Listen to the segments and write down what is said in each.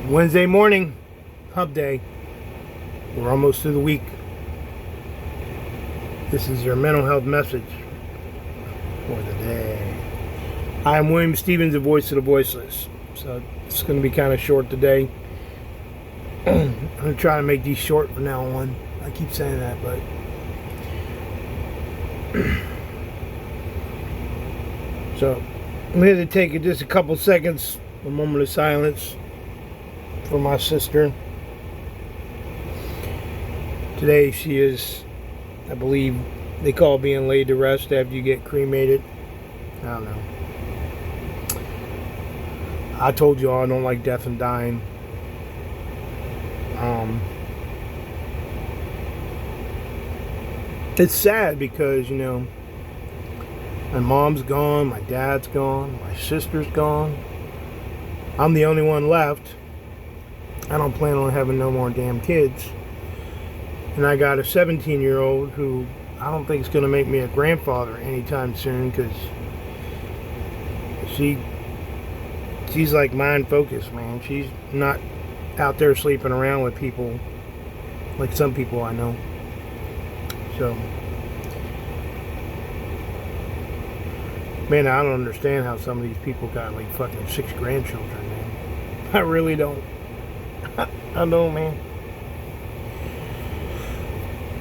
Wednesday morning, hub day. We're almost through the week. This is your mental health message for the day. I'm William Stevens, the voice of the voiceless. So it's going to be kind of short today. I'm going to try to make these short from now on. I keep saying that, but so I'm going to take just a couple seconds, a moment of silence for my sister. Today she is, I believe they call being laid to rest after you get cremated. I don't know. I told you all I don't like death and dying. It's sad because, my mom's gone, my dad's gone, my sister's gone. I'm the only one left. I don't plan on having no more damn kids. And I got a 17-year-old who I don't think is going to make me a grandfather anytime soon, because she's like mind focused, man. She's not out there sleeping around with people like some people I know. So, man, I don't understand how some of these people got like fucking 6 grandchildren, man. I really don't. I don't, man.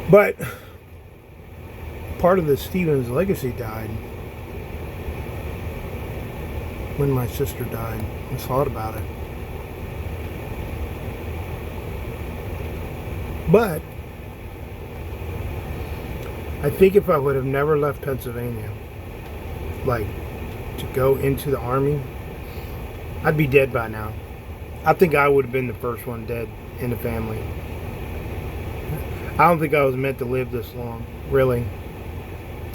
But part of the Stevens legacy died when my sister died. I thought about it. But I think if I would have never left Pennsylvania, like to go into the Army, I'd be dead by now. I think I would have been the first one dead in the family. I don't think I was meant to live this long, really.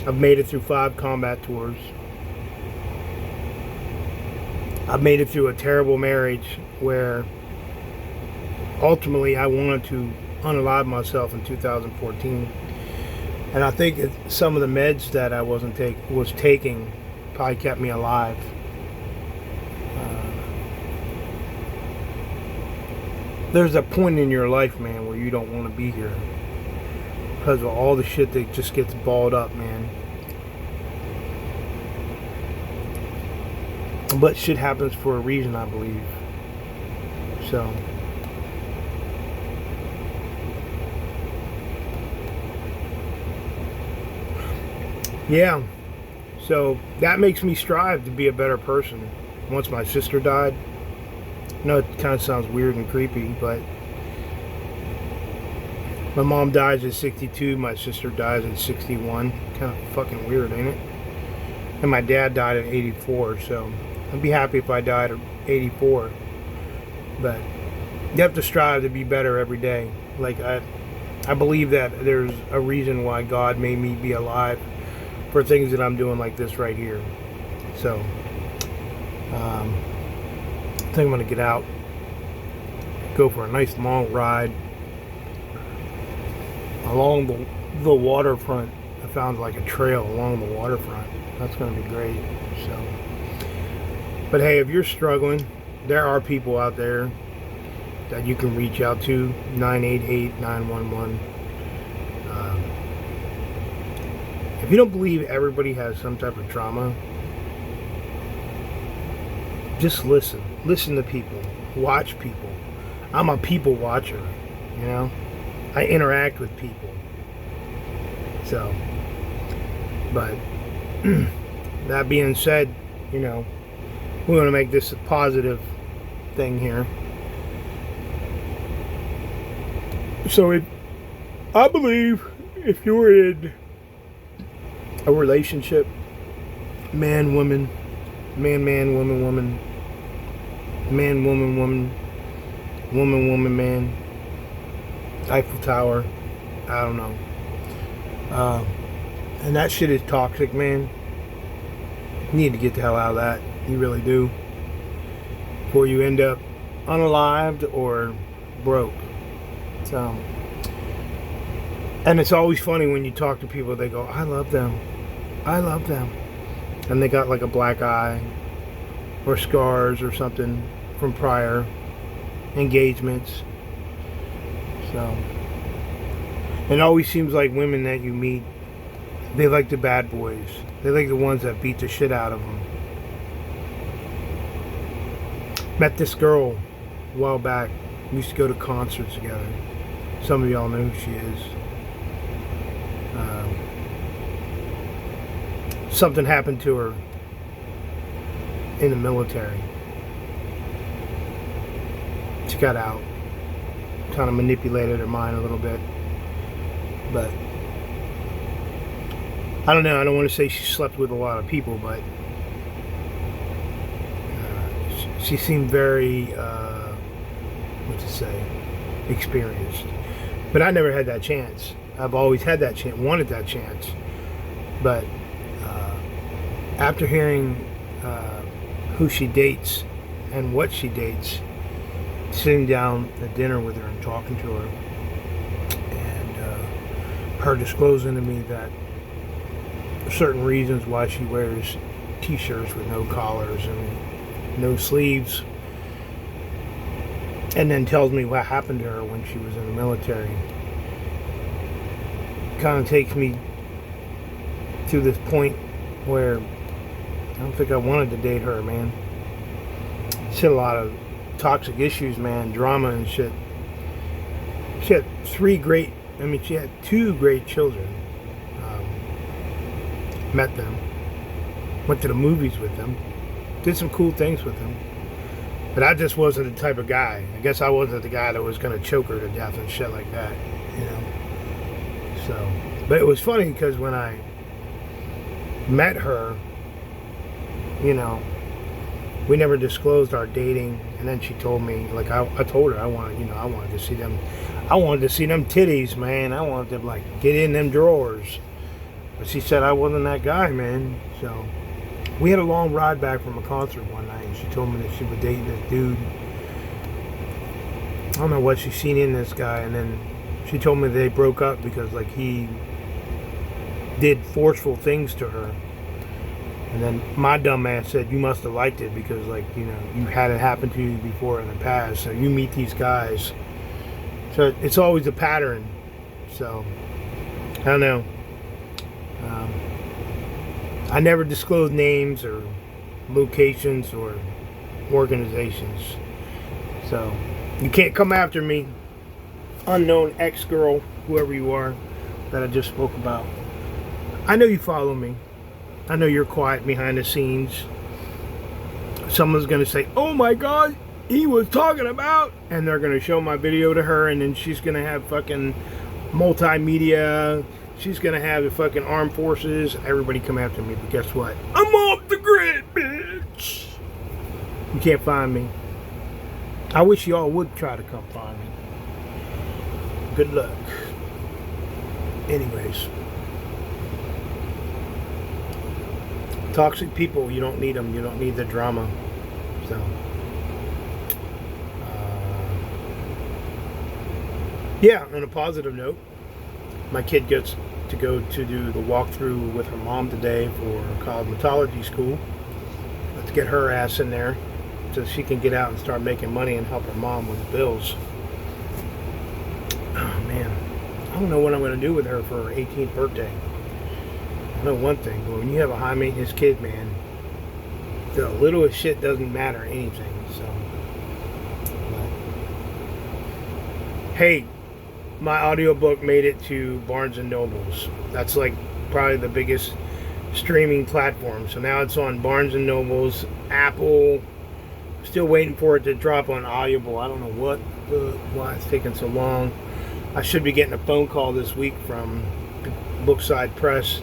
I've made it through 5 combat tours. I've made it through a terrible marriage where ultimately I wanted to unalive myself in 2014. And I think some of the meds that I was taking probably kept me alive. There's a point in your life, man, where you don't want to be here because of all the shit that just gets balled up, man. But shit happens for a reason, I believe. So yeah, so that makes me strive to be a better person. Once my sister died, I know it kind of sounds weird and creepy, but my mom dies at 62, my sister dies at 61. Kind of fucking weird, ain't it? And my dad died at 84, so I'd be happy if I died at 84. But you have to strive to be better every day. Like, I believe that there's a reason why God made me be alive for things that I'm doing like this right here. So, I think I'm going to get out, go for a nice long ride along the waterfront. I found like a trail along the waterfront. That's going to be great. So, but hey, if you're struggling, there are people out there that you can reach out to, 988-911. If you don't believe everybody has some type of trauma, just listen. Listen to people. Watch people. I'm a people watcher, I interact with people. So, but that being said, we're going to make this a positive thing here. So I believe if you're in a relationship, man, woman, man, woman, woman, man, woman, woman, woman, woman, man, Eiffel Tower, I don't know. And that shit is toxic, man. You need to get the hell out of that. You really do. Before you end up unalived or broke. So, and it's always funny when you talk to people, they go, I love them. I love them. And they got like a black eye or scars or something from prior. engagements. So, it always seems like women that you meet, they like the bad boys. They like the ones that beat the shit out of them. Met this girl a while back. We used to go to concerts together. Some of y'all know who she is. Something happened to her in the military. She got out. Kind of manipulated her mind a little bit. But I don't know. I don't want to say she slept with a lot of people, but she seemed very, experienced. But I never had that chance. I've always had that chance, wanted that chance. But after hearing who she dates and what she dates, sitting down at dinner with her and talking to her, and her disclosing to me that certain reasons why she wears t-shirts with no collars and no sleeves, and then tells me what happened to her when she was in the military, kind of takes me to this point where I don't think I wanted to date her, man. She had a lot of toxic issues, man, drama and shit. She had she had 2 great children. Met them, went to the movies with them, did some cool things with them. But I just wasn't the type of guy. I guess I wasn't the guy that was going to choke her to death and shit like that, you know. So, but it was funny because when I met her, you know, we never disclosed our dating, and then she told me, like, I told her I wanted to see them titties, man. I wanted to, like, get in them drawers. But she said I wasn't that guy, man. So we had a long ride back from a concert one night, and she told me that she was dating this dude. I don't know what she's seen in this guy, and then she told me they broke up because, like, he did forceful things to her. And then my dumb ass said, you must have liked it because, like, you know, you had it happen to you before in the past. So you meet these guys. So it's always a pattern. So, I don't know. I never disclose names or locations or organizations. So, you can't come after me, unknown ex-girl, whoever you are, that I just spoke about. I know you follow me. I know you're quiet behind the scenes. Someone's going to say, oh my God, he was talking about, and they're going to show my video to her, and then she's going to have fucking multimedia. She's going to have the fucking armed forces. Everybody come after me, but guess what? I'm off the grid, bitch. You can't find me. I wish y'all would try to come find me. Good luck. Anyways. Toxic people, you don't need them. You don't need the drama. So, yeah, on a positive note, my kid gets to go to do the walkthrough with her mom today for cosmetology school. Let's get her ass in there so she can get out and start making money and help her mom with the bills. Oh, man. I don't know what I'm going to do with her for her 18th birthday. I know one thing, but when you have a high maintenance kid, man, the littlest shit doesn't matter anything. So, hey, my audiobook made it to Barnes and Nobles. That's like probably the biggest streaming platform. So now it's on Barnes and Nobles, Apple. Still waiting for it to drop on Audible. I don't know why it's taking so long. I should be getting a phone call this week from Bookside Press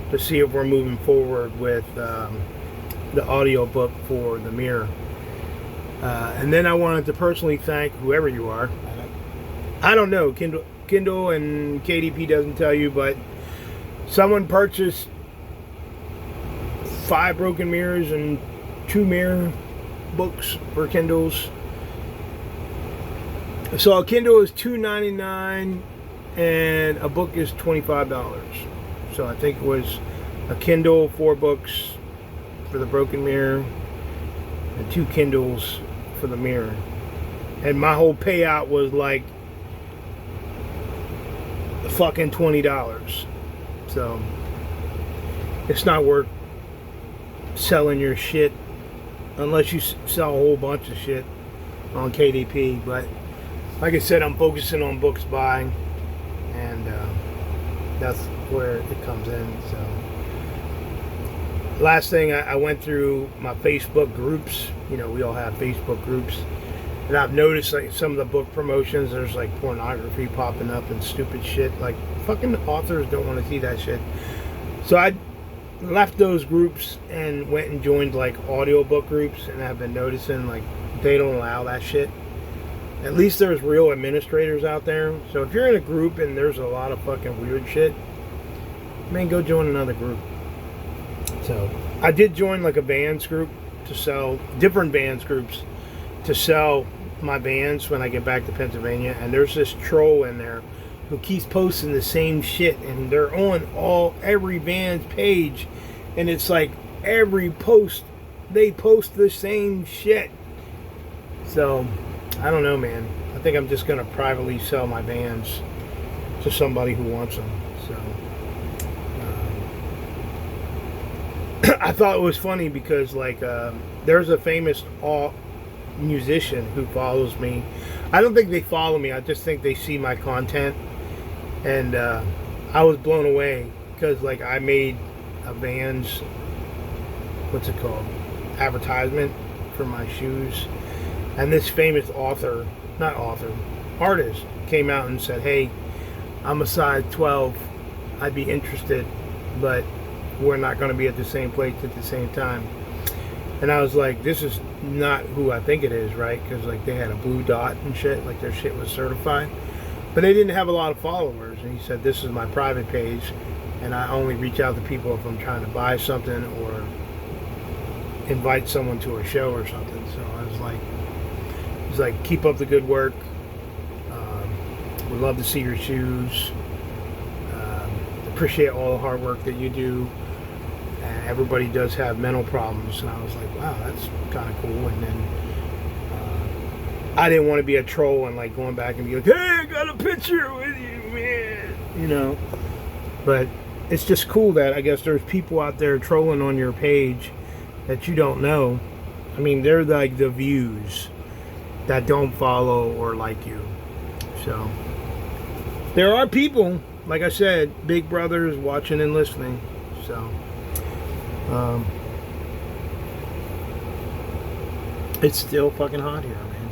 to see if we're moving forward with the audiobook for The Mirror. And then I wanted to personally thank whoever you are. I don't know, Kindle and KDP doesn't tell you, but someone purchased 5 Broken Mirrors and 2 Mirror books for Kindles. So a Kindle is $2.99 and a book is $25. So I think it was a Kindle, 4 books for the Broken Mirror, and 2 Kindles for the Mirror. And my whole payout was like fucking $20. So it's not worth selling your shit unless you sell a whole bunch of shit on KDP. But like I said, I'm focusing on books buying, and that's where it comes in. So last thing, I went through my Facebook groups. You know, we all have Facebook groups, and I've noticed like some of the book promotions, there's like pornography popping up and stupid shit. Like fucking authors don't want to see that shit. So I left those groups and went and joined like audiobook groups, and I've been noticing like they don't allow that shit. At least there's real administrators out there. So if you're in a group and there's a lot of fucking weird shit, man, go join another group. So I did join like a bands group to sell, different bands groups to sell my bands when I get back to Pennsylvania. And there's this troll in there who keeps posting the same shit, and they're on every band's page, and it's like every post they post the same shit. So I don't know, man. I think I'm just gonna privately sell my bands to somebody who wants them. So I thought it was funny because like there's a famous musician who follows me. I don't think they follow me. I just think they see my content. And I was blown away because like I made a Vans, what's it called, advertisement for my shoes, and this famous artist came out and said, hey, I'm a size 12, I'd be interested, but we're not going to be at the same place at the same time. And I was like, this is not who I think it is, right? Because like they had a blue dot and shit, like their shit was certified. But they didn't have a lot of followers. And he said, this is my private page, and I only reach out to people if I'm trying to buy something or invite someone to a show or something. So I was like, he's like, keep up the good work. Would love to see your shoes. Appreciate all the hard work that you do. And everybody does have mental problems. And I was like, wow, that's kind of cool. And then I didn't want to be a troll and like going back and be like, hey, I got a picture with you, man. You know, but it's just cool that I guess there's people out there trolling on your page that you don't know. I mean, they're like the views that don't follow or like you. So there are people, like I said, big brothers watching and listening. So it's still fucking hot here, man.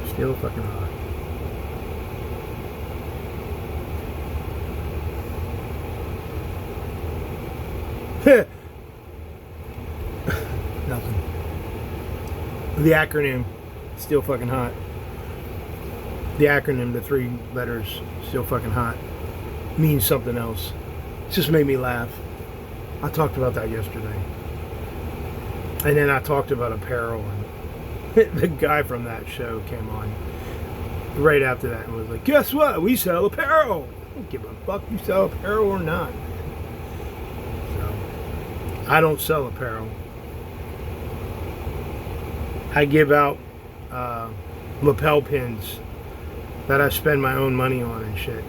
Still fucking hot. Nothing. The acronym, still fucking hot. The acronym, the 3 letters, still fucking hot, means something else. It just made me laugh. I talked about that yesterday. And then I talked about apparel, and the guy from that show came on right after that and was like, guess what? We sell apparel. I don't give a fuck you sell apparel or not. So, I don't sell apparel. I give out lapel pins that I spend my own money on and shit.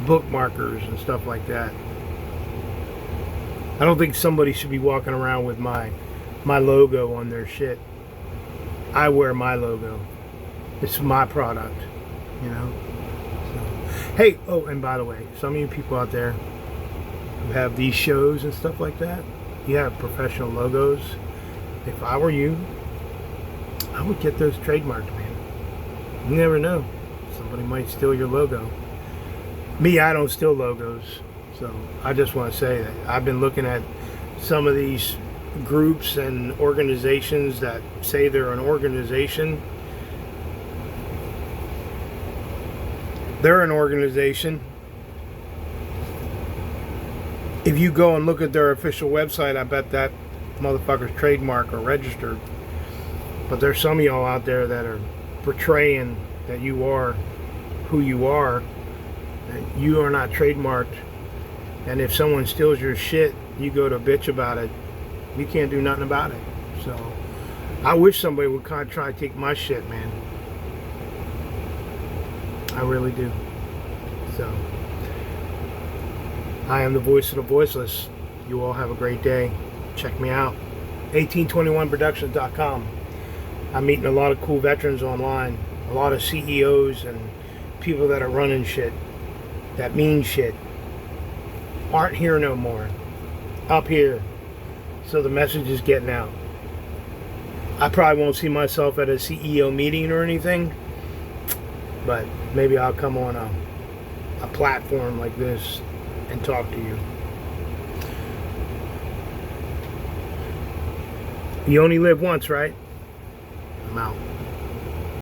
Bookmarkers and stuff like that. I don't think somebody should be walking around with my logo on their shit. I wear my logo. It's my product, you know. So, hey, oh, and by the way, some of you people out there who have these shows and stuff like that, you have professional logos. If I were you, I would get those trademarked, man. You never know. Somebody might steal your logo. Me, I don't steal logos. So I just want to say that I've been looking at some of these groups and organizations that say they're an organization. They're an organization. If you go and look at their official website, I bet that motherfucker's trademark or registered. But there's some of y'all out there that are portraying that you are who you are, and you are not trademarked. And if someone steals your shit, you go to bitch about it. You can't do nothing about it. So I wish somebody would kind of try to take my shit, man. I really do. So, I am the voice of the voiceless. You all have a great day. Check me out. 1821productions.com. I'm meeting a lot of cool veterans online. A lot of CEOs and people that are running shit, that mean shit, aren't here no more. Up here. So the message is getting out. I probably won't see myself at a CEO meeting or anything, but maybe I'll come on a platform like this and talk to you. You only live once, right? I'm out.